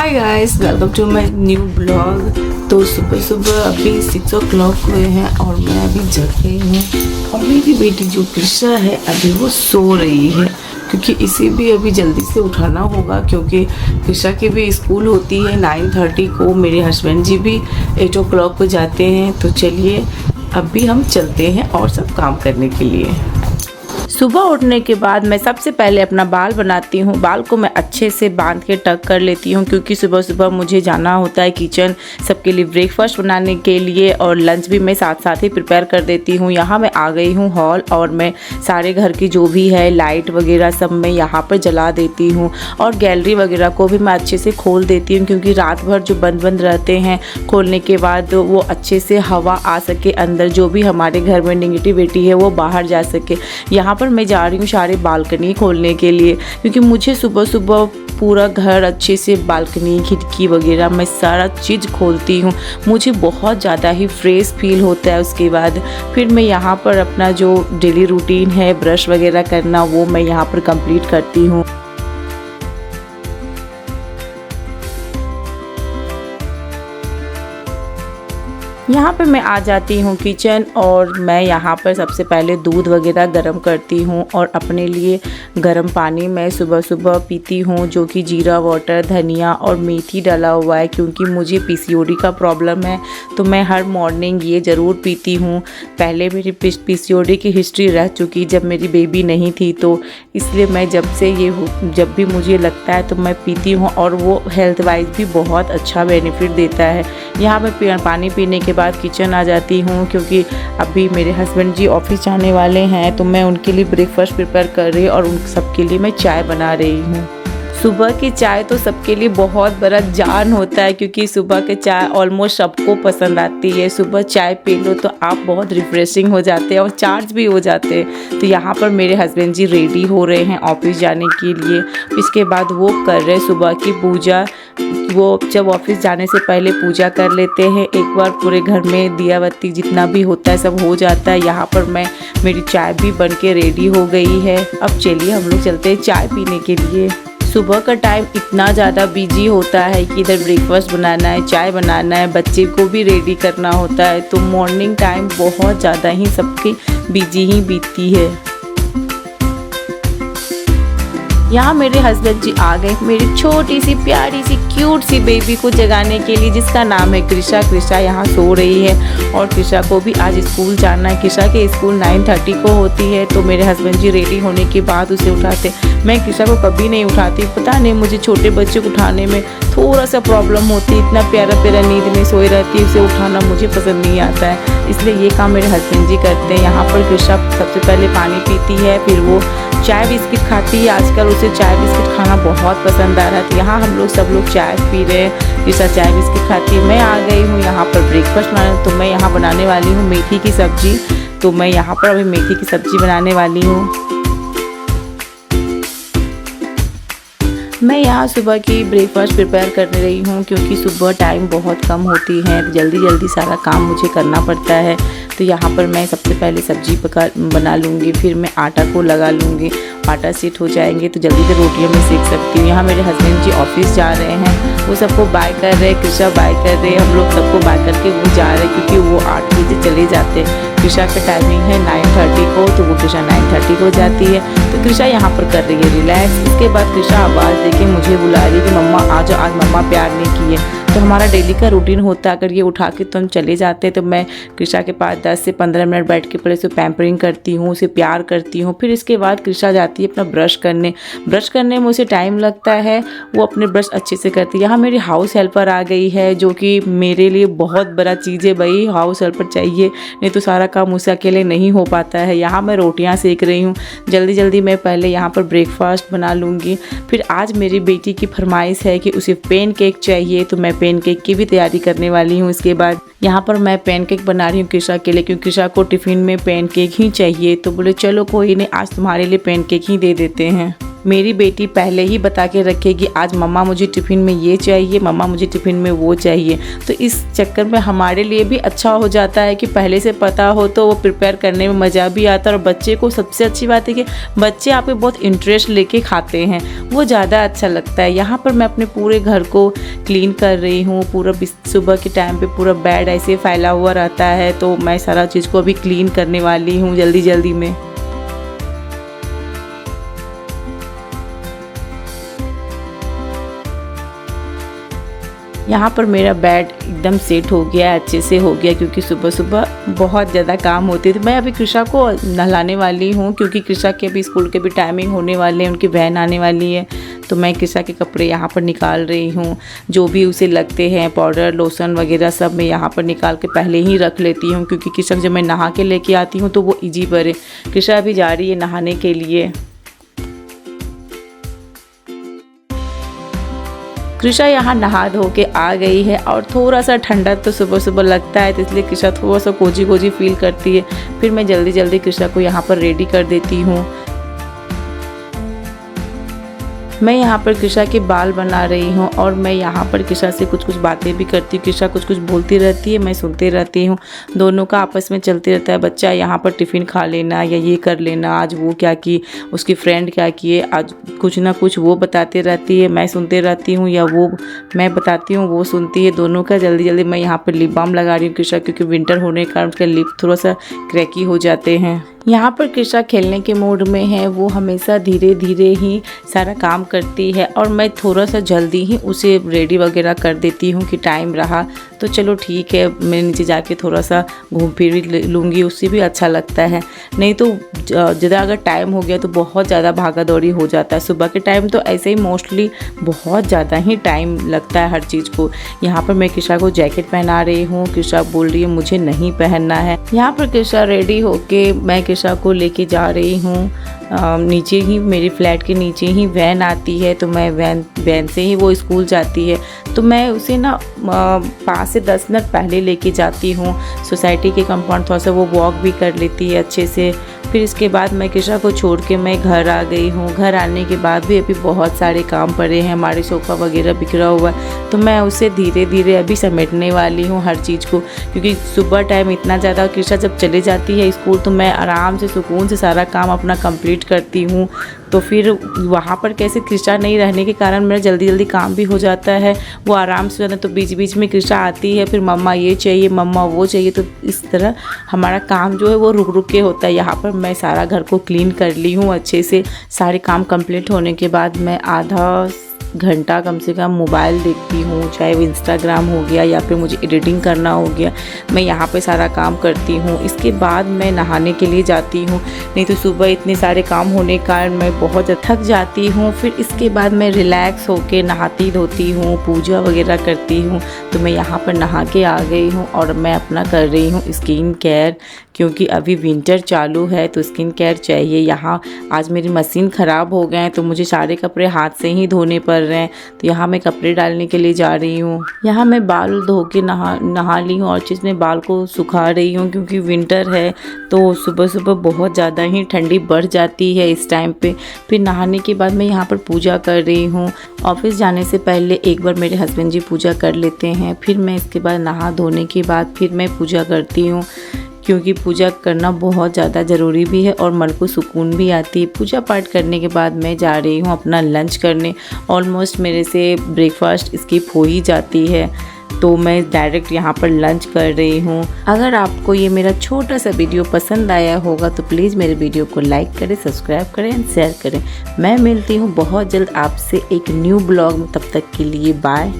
Hi guys, welcome to my new blog. तो सुबह सुबह अभी 6 o'clock हुए हैं और मैं अभी जग गई हूँ। और मेरी बेटी जो कृषा है अभी वो सो रही है, क्योंकि इसे भी अभी जल्दी से उठाना होगा, क्योंकि कृषा की भी स्कूल होती है 9:30 को। मेरे हस्बैंड जी भी 8 o'clock को जाते हैं। तो चलिए अभी हम चलते हैं और सब काम करने के लिए। सुबह उठने के बाद मैं सबसे पहले अपना बाल बनाती हूँ। बाल को मैं अच्छे से बांध के टक कर लेती हूँ, क्योंकि सुबह सुबह मुझे जाना होता है किचन सबके लिए ब्रेकफास्ट बनाने के लिए, और लंच भी मैं साथ साथ ही प्रिपेयर कर देती हूँ। यहाँ मैं आ गई हूँ हॉल, और मैं सारे घर की जो भी है लाइट वगैरह सब मैं यहाँ पर जला देती हूँ, और गैलरी वगैरह को भी मैं अच्छे से खोल देती हूँ, क्योंकि रात भर जो बंद बंद रहते हैं खोलने के बाद वो अच्छे से हवा आ सके अंदर, जो भी हमारे घर में नेगेटिविटी है वो बाहर जा सके। यहाँ पर मैं जा रही हूँ सारे बालकनी खोलने के लिए, क्योंकि मुझे सुबह सुबह पूरा घर अच्छे से बालकनी खिड़की वगैरह मैं सारा चीज़ खोलती हूँ। मुझे बहुत ज़्यादा ही फ्रेश फील होता है। उसके बाद फिर मैं यहाँ पर अपना जो डेली रूटीन है ब्रश वगैरह करना वो मैं यहाँ पर कंप्लीट करती हूँ। यहाँ पे मैं आ जाती हूँ किचन, और मैं यहाँ पर सबसे पहले दूध वगैरह गरम करती हूँ, और अपने लिए गरम पानी मैं सुबह सुबह पीती हूँ, जो कि जीरा वाटर, धनिया और मेथी डाला हुआ है, क्योंकि मुझे पीसीओडी का प्रॉब्लम है। तो मैं हर मॉर्निंग ये ज़रूर पीती हूँ। पहले मेरी पीसीओडी की हिस्ट्री रह चुकी जब मेरी बेबी नहीं थी, तो इसलिए मैं जब भी मुझे लगता है तो मैं पीती हूँ, और वो हेल्थ वाइज भी बहुत अच्छा बेनिफिट देता है। यहाँ मैं पानी पीने के बाद किचन आ जाती हूँ, क्योंकि अभी मेरे हस्बैंड जी ऑफिस जाने वाले हैं, तो मैं उनके लिए ब्रेकफास्ट प्रिपेयर कर रही हूँ, और उन सबके लिए मैं चाय बना रही हूँ। सुबह की चाय तो सबके लिए बहुत बड़ा जान होता है, क्योंकि सुबह की चाय ऑलमोस्ट सबको पसंद आती है। सुबह चाय पी लो तो आप बहुत रिफ्रेशिंग हो जाते हैं और चार्ज भी हो जाते हैं। तो यहाँ पर मेरे हस्बैंड जी रेडी हो रहे हैं ऑफिस जाने के लिए। इसके बाद वो कर रहे सुबह की पूजा। वो जब ऑफिस जाने से पहले पूजा कर लेते हैं एक बार, पूरे घर में दिया बत्ती जितना भी होता है सब हो जाता है। यहाँ पर मेरी चाय भी बन के रेडी हो गई है। अब चलिए हम लोग चलते हैं चाय पीने के लिए। सुबह का टाइम इतना ज़्यादा बिजी होता है कि इधर ब्रेकफास्ट बनाना है, चाय बनाना है, बच्चे को भी रेडी करना होता है। तो मॉर्निंग टाइम बहुत ज़्यादा ही सबकी बिजी ही बीतती है। यहाँ मेरे हस्बैंड जी आ गए मेरी छोटी सी प्यारी सी क्यूट सी बेबी को जगाने के लिए, जिसका नाम है कृषा। कृषा यहाँ सो रही है, और कृषा को भी आज स्कूल जाना है। कृषा के स्कूल 9:30 को होती है। तो मेरे हस्बैंड जी रेडी होने के बाद उसे उठाते। मैं कृषा को कभी नहीं उठाती, पता नहीं मुझे छोटे बच्चे को उठाने में थोड़ा सा प्रॉब्लम होती है। इतना प्यारा प्यारा नींद में सोई रहती है, उसे उठाना मुझे पसंद नहीं आता है, इसलिए ये काम मेरे हस्बैंड जी करते हैं। यहाँ पर कृषा सबसे पहले पानी पीती है, फिर वो चाय बिस्किट खाती है। आजकल उसे चाय बिस्किट खाना बहुत पसंद आ रहा है। तो यहाँ हम लोग सब लोग चाय पी रहे हैं, कृषा चाय बिस्किट खाती है। मैं आ गई हूँ यहाँ पर ब्रेकफास्ट बनाने। तो मैं यहाँ बनाने वाली हूँ मेथी की सब्जी। तो मैं यहाँ पर अभी मेथी की सब्जी बनाने वाली हूँ। मैं यहाँ सुबह की ब्रेकफास्ट प्रिपेयर कर रही हूँ, क्योंकि सुबह टाइम बहुत कम होती है, तो जल्दी जल्दी सारा काम मुझे करना पड़ता है। तो यहाँ पर मैं सबसे पहले सब्जी बना लूँगी, फिर मैं आटा को लगा लूँगी। आटा सेट हो जाएंगे तो जल्दी से रोटियाँ मैं सेक सकती हूँ। यहाँ मेरे हस्बैंड जी ऑफिस जा रहे हैं, वो सबको बाय कर रहे हैं, कृषा बाय कर रहे हैं, हम लोग सबको बाय करके वो जा रहे हैं, क्योंकि वो 8 बजे चले जाते हैं। कृषा का टाइमिंग है 9:30 को, तो वो कृषा 9:30 को जाती है। तो कृषा यहाँ पर कर रही है रिलैक्स। इसके बाद कृषा आवाज़ देके मुझे बुला रही है कि मम्मा आ जाओ, आज मम्मा प्यार नहीं की है। तो हमारा डेली का रूटीन होता है, अगर ये उठा के तो हम चले जाते हैं, तो मैं कृषा के पास 10 से 15 मिनट बैठ के पहले उसे पैम्परिंग करती हूँ, उसे प्यार करती हूँ। फिर इसके बाद कृषा जाती है अपना ब्रश करने में उसे टाइम लगता है, वो अपने ब्रश अच्छे से करती है। यहाँ मेरी हाउस हेल्पर आ गई है, जो कि मेरे लिए बहुत बड़ा चीज़ है। भाई हाउस हेल्पर चाहिए, नहीं तो सारा काम मुझसे अकेले नहीं हो पाता है। यहाँ मैं रोटियाँ सेक रही हूँ। जल्दी जल्दी मैं पहले यहाँ पर ब्रेकफास्ट बना लूँगी। फिर आज मेरी बेटी की फरमाइश है कि उसे पेन केक चाहिए, तो मैं पेन केक की भी तैयारी करने वाली हूँ। इसके बाद यहाँ पर मैं पेन केक बना रही हूँ कृषा के लिए, क्योंकि कृषा को टिफ़िन में पेन केक ही चाहिए। तो बोले चलो कोई नहीं, आज तुम्हारे लिए पेन केक ही दे देते हैं। मेरी बेटी पहले ही बता के रखेगी आज मम्मा मुझे टिफ़िन में ये चाहिए, मम्मा मुझे टिफ़िन में वो चाहिए। तो इस चक्कर में हमारे लिए भी अच्छा हो जाता है कि पहले से पता हो तो वो प्रिपेयर करने में मज़ा भी आता है। और बच्चे को सबसे अच्छी बात है कि बच्चे आपके बहुत इंटरेस्ट लेके खाते हैं, वो ज़्यादा अच्छा लगता है। यहाँ पर मैं अपने पूरे घर को क्लीन कर रही हूँ। पूरा सुबह के टाइम पे पूरा बेड ऐसे फैला हुआ रहता है, तो मैं सारा चीज़ को अभी क्लीन करने वाली हूँ जल्दी जल्दी में। यहाँ पर मेरा बेड एकदम सेट हो गया, अच्छे से हो गया, क्योंकि सुबह सुबह बहुत ज़्यादा काम होते थे। मैं अभी कृषा को नहलाने वाली हूँ, क्योंकि कृषा के भी स्कूल के भी टाइमिंग होने वाले हैं, उनकी वैन आने वाली है। तो मैं कृषा के कपड़े यहाँ पर निकाल रही हूँ, जो भी उसे लगते हैं पाउडर लोशन वगैरह सब मैं यहाँ पर निकाल के पहले ही रख लेती हूँ, क्योंकि कृषा जब मैं नहा के लेके आती हूँ तो वो ईजी पड़े। कृषा अभी जा रही है नहाने के लिए। कृषा यहाँ नहा धो के आ गई है और थोड़ा सा ठंडा तो सुबह सुबह लगता है, तो इसलिए कृषा थोड़ा सा कोजी कोजी फील करती है। फिर मैं जल्दी जल्दी कृषा को यहाँ पर रेडी कर देती हूँ। मैं यहाँ पर कृषा के बाल बना रही हूँ और मैं यहाँ पर कृषा से कुछ कुछ बातें भी करती हूँ। कृषा कुछ कुछ बोलती रहती है, मैं सुनते रहती हूँ। दोनों का आपस में चलते रहता है, बच्चा यहाँ पर टिफ़िन खा लेना या ये कर लेना, आज वो क्या की, उसकी फ्रेंड क्या किए, आज कुछ ना कुछ वो बताते रहती है, मैं सुनते रहती हूँ, या वो मैं बताती हूँ वो सुनती है। दोनों का जल्दी जल्दी मैं यहाँ पर लिप बाम लगा रही हूँ कृषा, क्योंकि विंटर होने के कारण उसका लिप थोड़ा सा क्रैकी हो जाते हैं। यहाँ पर कृषा खेलने के मूड में है, वो हमेशा धीरे धीरे ही सारा काम करती है और मैं थोड़ा सा जल्दी ही उसे रेडी वगैरह कर देती हूँ कि टाइम रहा तो चलो ठीक है, मैं नीचे जाके थोड़ा सा घूम फिर भी लूँगी, उससे भी अच्छा लगता है। नहीं तो ज़्यादा अगर टाइम हो गया तो बहुत ज़्यादा भागा दौड़ी हो जाता है। सुबह के टाइम तो ऐसे ही मोस्टली बहुत ज़्यादा ही टाइम लगता है हर चीज़ को। यहाँ पर मैं कृषा को जैकेट पहना रही हूँ, कृषा बोल रही है मुझे नहीं पहनना है। यहाँ पर कृषा रेडी होके मैं कृषा को लेके जा रही हूँ। नीचे ही मेरे फ्लैट के नीचे ही वैन आती है, तो मैं वैन से ही वो स्कूल जाती है, तो मैं उसे ना 5 से 10 मिनट पहले लेके जाती हूँ। सोसाइटी के कंपाउंड थोड़ा सा वो वॉक भी कर लेती है अच्छे से। फिर इसके बाद मैं कृषा को छोड़ के मैं घर आ गई हूँ। घर आने के बाद भी अभी बहुत सारे काम पड़े हैं, हमारे सोफ़ा वगैरह बिखरा हुआ है, तो मैं उसे धीरे धीरे अभी समेटने वाली हूँ हर चीज़ को, क्योंकि सुबह टाइम इतना ज़्यादा, कृषा जब चले जाती है स्कूल तो मैं आराम से सुकून से सारा काम अपना कंप्लीट करती हूँ। तो फिर वहाँ पर कैसे कृषा नहीं रहने के कारण मेरा जल्दी जल्दी काम भी हो जाता है, वो आराम से जाता है। तो बीच बीच में कृषा आती है, फिर मम्मा ये चाहिए, मम्मा वो चाहिए, तो इस तरह हमारा काम जो है वो रुक रुक के होता है। यहाँ पर मैं सारा घर को क्लीन कर ली हूँ अच्छे से। सारे काम कंप्लीट होने के बाद मैं आधा घंटा कम से कम मोबाइल देखती हूँ, चाहे वो इंस्टाग्राम हो गया या फिर मुझे एडिटिंग करना हो गया, मैं यहाँ पे सारा काम करती हूँ। इसके बाद मैं नहाने के लिए जाती हूँ, नहीं तो सुबह इतने सारे काम होने के कारण मैं बहुत थक जाती हूँ। फिर इसके बाद मैं रिलैक्स होके नहाती धोती हूँ, पूजा वगैरह करती हूँ। तो मैं यहाँ पर नहा के आ गई हूँ और मैं अपना कर रही हूँ स्किन केयर, क्योंकि अभी विंटर चालू है तो स्किन केयर चाहिए। यहाँ आज मेरी मशीन ख़राब हो गए हैं तो मुझे सारे कपड़े हाथ से ही धोने पड़ रहे हैं, तो यहाँ मैं कपड़े डालने के लिए जा रही हूँ। यहाँ मैं बाल धो के नहा ली हूँ और चीज़ में बाल को सुखा रही हूँ, क्योंकि विंटर है तो सुबह सुबह बहुत ज़्यादा ही ठंडी बढ़ जाती है इस टाइम पे। फिर नहाने के बाद मैं यहाँ पर पूजा कर रही हूँ। ऑफिस जाने से पहले एक बार मेरे हस्बैंड जी पूजा कर लेते हैं, फिर मैं इसके बाद नहा धोने के बाद फिर मैं पूजा करती हूँ, क्योंकि पूजा करना बहुत ज़्यादा ज़रूरी भी है और मन को सुकून भी आती है। पूजा पाठ करने के बाद मैं जा रही हूँ अपना लंच करने। ऑलमोस्ट मेरे से ब्रेकफास्ट स्किप हो ही जाती है, तो मैं डायरेक्ट यहाँ पर लंच कर रही हूँ। अगर आपको ये मेरा छोटा सा वीडियो पसंद आया होगा तो प्लीज़ मेरे वीडियो को लाइक करें, सब्सक्राइब करें एंड शेयर करें। मैं मिलती हूँ बहुत जल्द आपसे एक न्यू ब्लॉग में, तब तक के लिए बाय।